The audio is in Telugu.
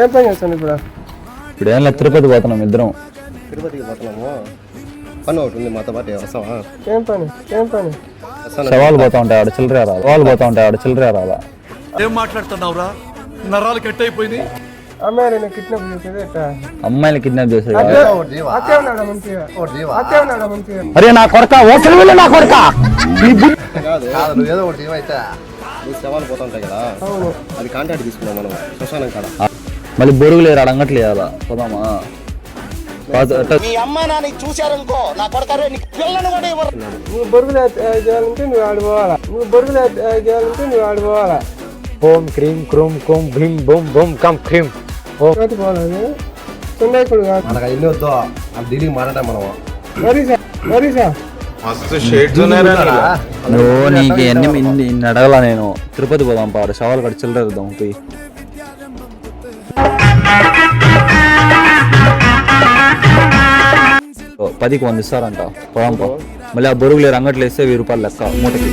ఏం పని చేస్తాను ఇప్పుడు ఏం లేదు, తిరుపతి పోతున్నాం ఇద్దరం. తిరుపతికి పోతున్నాము. పని ఒకటి ఉంది మాతో పాటు, వస్తావా? ఏం పని సవాళ్ళు పోతా ఉంటాయి ఆడ చిల్లరే రాలా. ఏం మాట్లాడుతున్నావురా? నరాలు కట్ అయిపోయింది. అమ్మాయిని కిడ్నాప్ చేసేది ఎట్టా? అమ్మాయిని కిడ్నాప్ చేసేది అత్తే ఉన్నాడా మంచిగా? అరే నా కొడక, నా కొడక కాదు, నువ్వు ఏదో ఒకటి ఏమైతే నీకు సవాలు పోతా ఉంటాయి కదా, అవును. అది కాంటాక్ట్ తీసుకున్నాం మనం శ్మశానం కాడ. మళ్ళీ బొరుగులు ఆడ అంగట్లు వేయాలా, పోదామా? మీ అమ్మ నాన్న చూశారనుకో, నా కొడతారే నీకు పిల్లని కూడా ఇవ్వరు. నువ్వు బొరుగులు చేయాలంటే నువ్వు ఆడిపోవాలా. ఓం క్రీం క్రూం కుం భీం బూమ్ బూమ్ కం క్రీం. పోలేదు సున్నాయికుడు కాదు. మనకు ఎన్ని వద్దో అది ఢిల్లీకి మాట్లాడాం మనం. మరీసా నువ్వు నీకు ఎన్ని అడగలా నేను. తిరుపతి పోదాం పాడు, సవాల్ కట్టి చిల్లరేద్దాం పోయి. $10కి 100 ఇస్తారంట, పోదాం పో. మళ్ళీ ఆ బొరుగులు అంగట్లు వేస్తే ₹1000 లెక్క మూటకి.